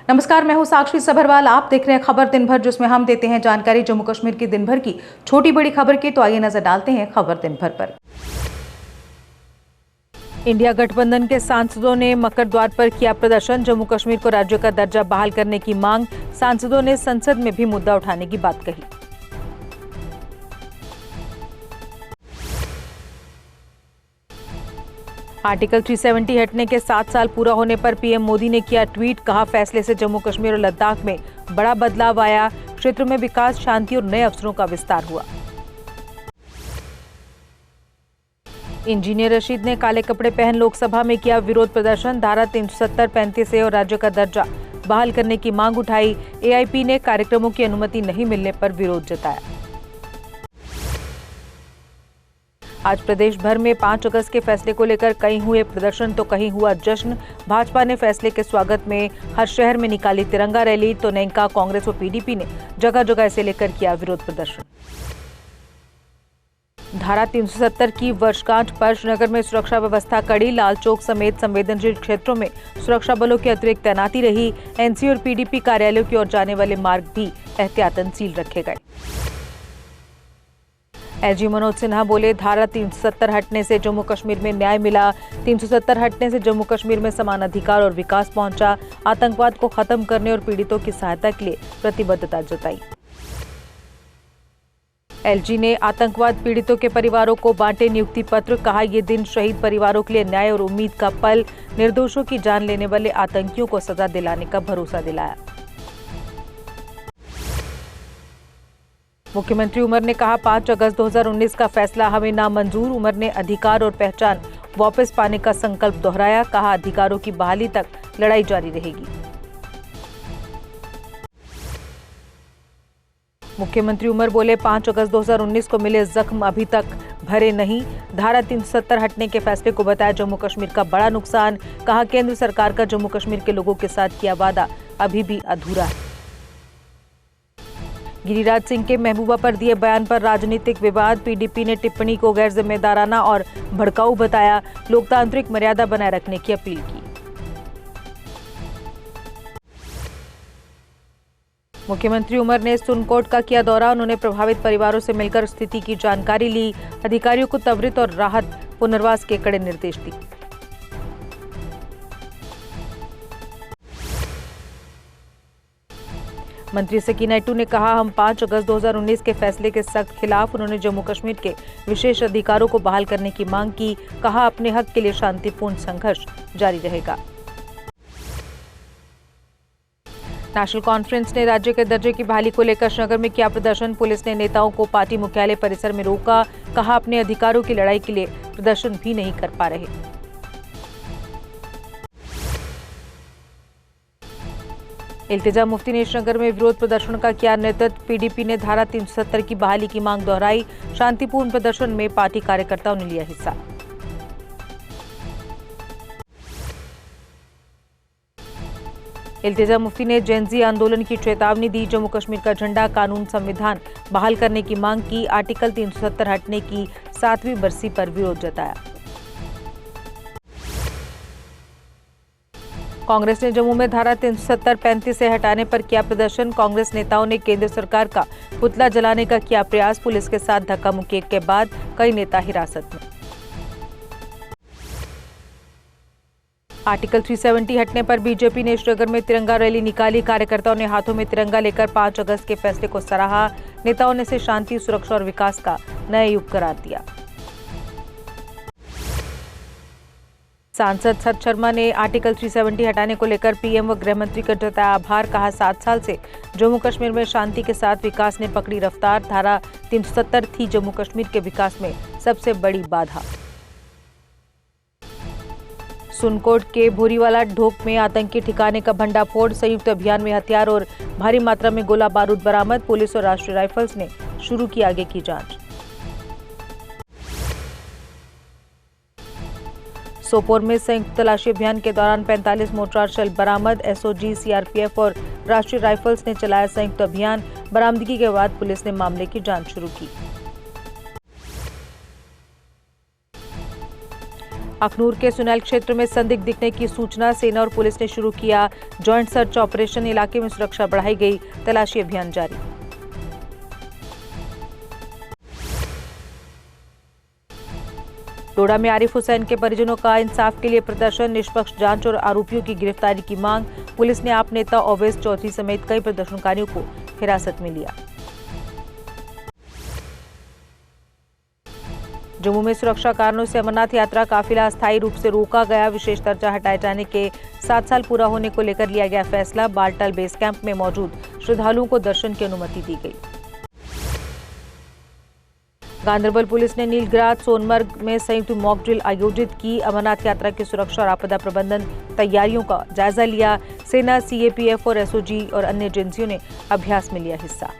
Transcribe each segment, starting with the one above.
नमस्कार, मैं हूं साक्षी सभरवाल। आप देख रहे हैं खबर दिन भर, जिसमें हम देते हैं जानकारी जम्मू कश्मीर की दिन भर की छोटी बड़ी खबर की। तो आइए नजर डालते हैं खबर दिन भर पर। इंडिया गठबंधन के सांसदों ने मकर द्वार पर किया प्रदर्शन। जम्मू कश्मीर को राज्य का दर्जा बहाल करने की मांग। सांसदों ने संसद में भी मुद्दा उठाने की बात कही। आर्टिकल 370 हटने के 7 साल पूरा होने पर पीएम मोदी ने किया ट्वीट। कहा, फैसले से जम्मू कश्मीर और लद्दाख में बड़ा बदलाव आया। क्षेत्र में विकास, शांति और नए अवसरों का विस्तार हुआ। इंजीनियर रशीद ने काले कपड़े पहन लोकसभा में किया विरोध प्रदर्शन। धारा 370, 35 ए और राज्य का दर्जा बहाल करने की मांग उठाई। एआईपी ने कार्यक्रमों की अनुमति नहीं मिलने पर विरोध जताया। आज प्रदेश भर में 5 अगस्त के फैसले को लेकर कहीं हुए प्रदर्शन तो कहीं हुआ जश्न। भाजपा ने फैसले के स्वागत में हर शहर में निकाली तिरंगा रैली, तो नेंका, कांग्रेस और पीडीपी ने जगह जगह इसे लेकर किया विरोध प्रदर्शन। धारा 370 की वर्षगांठ पर श्रीनगर में सुरक्षा व्यवस्था कड़ी। लाल चौक समेत संवेदनशील क्षेत्रों में सुरक्षा बलों की अतिरिक्त तैनाती रही। एनसी और पीडीपी कार्यालयों की ओर जाने वाले मार्ग भी एहतियातन सील रखे गए। एसजी मनोज सिन्हा बोले, धारा 370 हटने से जम्मू कश्मीर में न्याय मिला। 370 हटने से जम्मू कश्मीर में समान अधिकार और विकास पहुंचा। आतंकवाद को खत्म करने और पीड़ितों की सहायता के लिए प्रतिबद्धता जताई। एलजी ने आतंकवाद पीड़ितों के परिवारों को बांटे नियुक्ति पत्र। कहा, ये दिन शहीद परिवारों के लिए न्याय और उम्मीद का पल। निर्दोषों की जान लेने वाले आतंकियों को सजा दिलाने का भरोसा दिलाया। मुख्यमंत्री उमर ने कहा, 5 अगस्त 2019 का फैसला हमें नामंजूर। उमर ने अधिकार और पहचान वापस पाने का संकल्प दोहराया। कहा, अधिकारों की बहाली तक लड़ाई जारी रहेगी। मुख्यमंत्री उमर बोले, 5 अगस्त 2019 को मिले जख्म अभी तक भरे नहीं। धारा 370 हटने के फैसले को बताया जम्मू कश्मीर का बड़ा नुकसान। कहा, केंद्र सरकार का जम्मू कश्मीर के लोगों के साथ किया वादा अभी भी अधूरा है। गिरिराज सिंह के महबूबा पर दिए बयान पर राजनीतिक विवाद। पीडीपी ने टिप्पणी को गैर जिम्मेदाराना और भड़काऊ बताया। लोकतांत्रिक मर्यादा बनाए रखने की अपील की। मुख्यमंत्री उमर ने सुनकोट का किया दौरा। उन्होंने प्रभावित परिवारों से मिलकर स्थिति की जानकारी ली। अधिकारियों को त्वरित और राहत पुनर्वास के कड़े निर्देश दिए। मंत्री सकीना इट्टू ने कहा, हम 5 अगस्त 2019 के फैसले के सख्त खिलाफ। उन्होंने जम्मू कश्मीर के विशेष अधिकारों को बहाल करने की मांग की। कहा, अपने हक के लिए शांतिपूर्ण संघर्ष जारी रहेगा। नेशनल कॉन्फ्रेंस ने राज्य के दर्जे की बहाली को लेकर श्रीनगर में किया प्रदर्शन। पुलिस ने नेताओं को पार्टी मुख्यालय परिसर में रोका। कहा, अपने अधिकारों की लड़ाई के लिए प्रदर्शन भी नहीं कर पा रहे। इल्तिजा मुफ्ती ने श्रीनगर में विरोध प्रदर्शन का किया नेतृत्व। पीडीपी ने धारा 370 की बहाली की मांग दोहराई। शांतिपूर्ण प्रदर्शन में पार्टी कार्यकर्ताओं ने लिया हिस्सा। इल्तिजा मुफ्ती ने जेनजी आंदोलन की चेतावनी दी। जम्मू कश्मीर का झंडा, कानून, संविधान बहाल करने की मांग की। आर्टिकल 370 हटने की 7वीं बरसी पर विरोध जताया। कांग्रेस ने जम्मू में धारा 370, 35 से हटाने पर किया प्रदर्शन। कांग्रेस नेताओं ने केंद्र सरकार का पुतला जलाने का किया प्रयास। पुलिस के साथ धक्का मुक्की के बाद कई नेता हिरासत में। आर्टिकल 370 हटने पर बीजेपी ने श्रीनगर में तिरंगा रैली निकाली। कार्यकर्ताओं ने हाथों में तिरंगा लेकर 5 अगस्त के फैसले को सराहा। नेताओं ने इसे शांति, सुरक्षा और विकास का नया युग करार दिया। सांसद सत शर्मा ने आर्टिकल 370 हटाने को लेकर पीएम व गृह मंत्री का जताया आभार। कहा, 7 साल से जम्मू कश्मीर में शांति के साथ विकास ने पकड़ी रफ्तार। धारा 370 थी जम्मू कश्मीर के विकास में सबसे बड़ी बाधा। सुनकोट के भूरीवाला ढोक में आतंकी ठिकाने का भंडाफोड़। संयुक्त अभियान में हथियार और भारी मात्रा में गोला बारूद बरामद। पुलिस और राष्ट्रीय राइफल्स ने शुरू की आगे की जांच। सोपोर में संयुक्त तलाशी अभियान के दौरान 45 मोर्टार शेल बरामद। एसओजी, सीआरपीएफ और राष्ट्रीय राइफल्स ने चलाया संयुक्त अभियान। बरामदगी के बाद पुलिस ने मामले की जांच शुरू की। अखनूर के सुनैल क्षेत्र में संदिग्ध दिखने की सूचना, सेना और पुलिस ने शुरू किया जॉइंट सर्च ऑपरेशन। इलाके में सुरक्षा बढ़ाई गई, तलाशी अभियान जारी। डोडा में आरिफ हुसैन के परिजनों का इंसाफ के लिए प्रदर्शन, निष्पक्ष जांच और आरोपियों की गिरफ्तारी की मांग। पुलिस ने आप नेता ओवैस चौधरी समेत कई प्रदर्शनकारियों को हिरासत में लिया। जम्मू में सुरक्षा कारणों से अमरनाथ यात्रा काफिला अस्थायी रूप से रोका गया। विशेष दर्जा हटाए जाने के 7 साल पूरा होने को लेकर लिया गया फैसला। बालटाल बेस कैंप में मौजूद श्रद्धालुओं को दर्शन की अनुमति दी गई। गांदरबल पुलिस ने नीलगिराज सोनमर्ग में संयुक्त मॉक ड्रिल आयोजित की। अमरनाथ यात्रा की सुरक्षा और आपदा प्रबंधन तैयारियों का जायजा लिया। सेना, सीएपीएफ और एसओजी और अन्य एजेंसियों ने अभ्यास में लिया हिस्सा।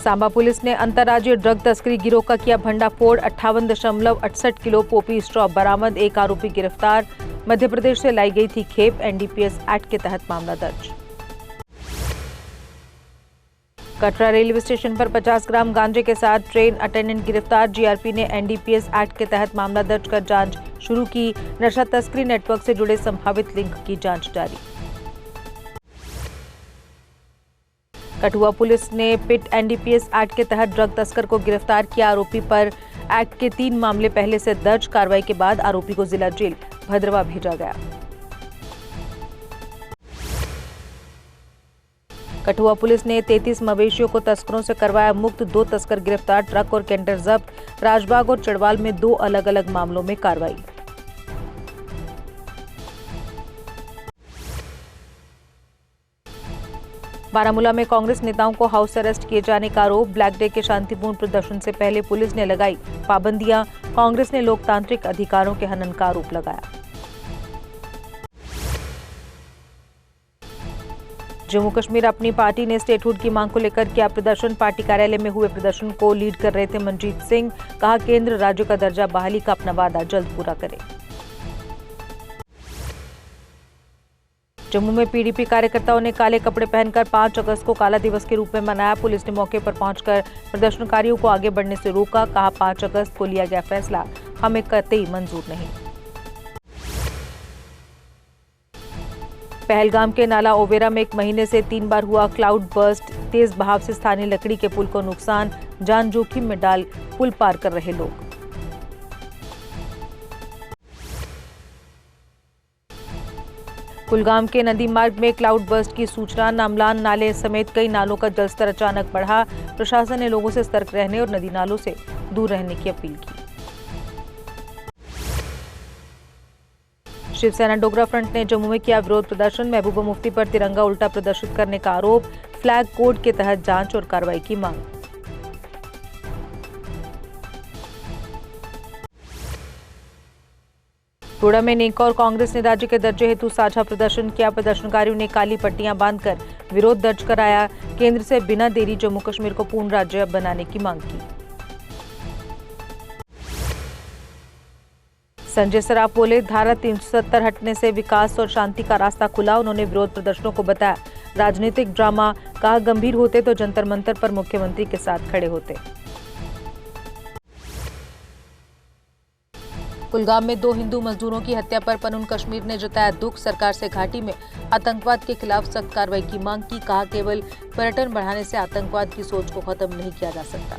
सांबा पुलिस ने अंतर्राज्यीय ड्रग तस्करी गिरोह का किया भंडाफोड़। 58.68 किलो पोपी स्ट्रॉ बरामद, एक आरोपी गिरफ्तार। मध्य प्रदेश से लाई गई थी खेप। एनडीपीएस एक्ट के तहत मामला दर्ज। कटरा रेलवे स्टेशन पर 50 ग्राम गांजे के साथ ट्रेन अटेंडेंट गिरफ्तार। जीआरपी ने एनडीपीएस एक्ट के तहत मामला दर्ज कर जांच शुरू की। नशा तस्करी नेटवर्क से जुड़े संभावित लिंक की जांच जारी। कठुआ पुलिस ने पिट एनडीपीएस एक्ट के तहत ड्रग तस्कर को गिरफ्तार किया। आरोपी पर एक्ट के 3 मामले पहले से दर्ज। कार्रवाई के बाद आरोपी को जिला जेल भद्रवा भेजा गया। कठुआ पुलिस ने 33 मवेशियों को तस्करों से करवाया मुक्त। 2 तस्कर गिरफ्तार। ट्रक और कैंटर जब्त। राजबाग और चड़वाल में 2 अलग अलग मामलों में कार्रवाई। बारामूला में कांग्रेस नेताओं को हाउस अरेस्ट किए जाने का आरोप। ब्लैक डे के शांतिपूर्ण प्रदर्शन से पहले पुलिस ने लगाई पाबंदियां। कांग्रेस ने लोकतांत्रिक अधिकारों के हनन का आरोप लगाया। जम्मू कश्मीर अपनी पार्टी ने स्टेटहुड की मांग को लेकर किया प्रदर्शन। पार्टी कार्यालय में हुए प्रदर्शन को लीड कर रहे थे मनजीत सिंह। कहा, केंद्र राज्यों का दर्जा बहाली का अपना वादा जल्द पूरा करे। जम्मू में पीडीपी कार्यकर्ताओं ने काले कपड़े पहनकर 5 अगस्त को काला दिवस के रूप में मनाया। पुलिस ने मौके पर पहुंचकर प्रदर्शनकारियों को आगे बढ़ने से रोका। कहा, 5 अगस्त को लिया गया फैसला हमें कतई मंजूर नहीं। पहलगाम के नाला ओवेरा में 1 महीने से 3 बार हुआ क्लाउड बर्स्ट। तेज बहाव से स्थानीय लकड़ी के पुल को नुकसान। जान जोखिम में डाल पुल पार कर रहे लोग। कुलगाम के नदी मार्ग में क्लाउड बर्स्ट की सूचना। नामलान नाले समेत कई नालों का जलस्तर अचानक बढ़ा। प्रशासन ने लोगों से सतर्क रहने और नदी नालों से दूर रहने की अपील की। शिवसेना डोगरा फ्रंट ने जम्मू में किया विरोध प्रदर्शन। महबूबा मुफ्ती पर तिरंगा उल्टा प्रदर्शित करने का आरोप। फ्लैग कोड के तहत जांच और कार्रवाई की मांग। डोडा में नेका और कांग्रेस ने राज्य के दर्जे हेतु साझा प्रदर्शन किया। प्रदर्शनकारियों ने काली पट्टियां बांधकर विरोध दर्ज कराया। केंद्र से बिना देरी जम्मू कश्मीर को पूर्ण राज्य बनाने की मांग की। संजय सराफ बोले, धारा 370 हटने से विकास और शांति का रास्ता खुला। उन्होंने विरोध प्रदर्शनों को बताया राजनीतिक ड्रामा। कहा, गंभीर होते तो जंतर मंतर पर मुख्यमंत्री के साथ खड़े होते। कुलगाम में 2 हिंदू मजदूरों की हत्या पर पनुन कश्मीर ने जताया दुख। सरकार से घाटी में आतंकवाद के खिलाफ सख्त कार्रवाई की मांग की। कहा, केवल पर्यटन बढ़ाने से आतंकवाद की सोच को खत्म नहीं किया जा सकता।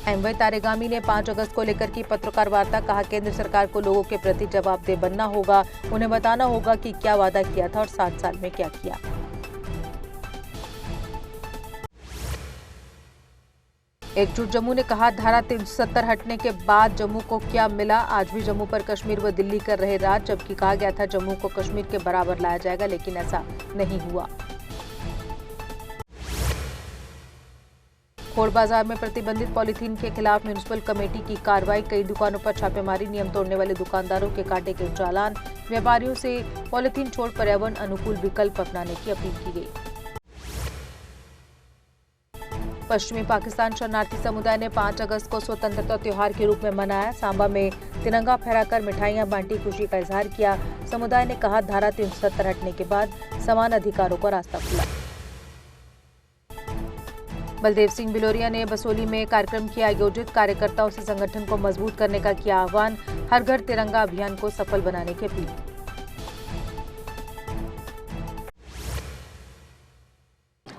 एमवाई तारेगामी ने 5 अगस्त को लेकर की पत्रकार वार्ता। कहा, केंद्र सरकार को लोगों के प्रति जवाबदेह बनना होगा। उन्हें बताना होगा कि क्या वादा किया था और 7 साल में क्या किया। एकजुट जम्मू ने कहा, धारा 370 हटने के बाद जम्मू को क्या मिला। आज भी जम्मू पर कश्मीर व दिल्ली कर रहे राज। जबकि कहा गया था जम्मू को कश्मीर के बराबर लाया जाएगा, लेकिन ऐसा नहीं हुआ। खोड़ बाजार में प्रतिबंधित पॉलीथीन के खिलाफ म्युनिसिपल कमेटी की कार्रवाई। कई दुकानों पर छापेमारी। नियम तोड़ने वाले दुकानदारों के काटे गए चालान। व्यापारियों से पॉलीथीन छोड़ पर्यावरण अनुकूल विकल्प अपनाने की अपील की गई। पश्चिमी पाकिस्तान शरणार्थी समुदाय ने 5 अगस्त को स्वतंत्रता त्योहार के रूप में मनाया। सांबा में तिरंगा फहराकर मिठाइयां बांटी, खुशी का इजहार किया। समुदाय ने कहा, धारा 370 हटने के बाद समान अधिकारों का रास्ता खुला। बलदेव सिंह बिलोरिया ने बसोली में कार्यक्रम किया आयोजित, कार्यकर्ताओं से संगठन को मजबूत करने का किया आह्वान, हर घर तिरंगा अभियान को सफल बनाने की अपील।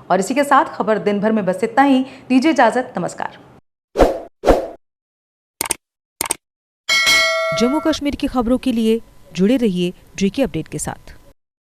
और इसी के साथ खबर दिन भर में बस इतना ही। दीजिए इजाजत, नमस्कार। जम्मू कश्मीर की खबरों के लिए जुड़े रहिए JK अपडेट के साथ।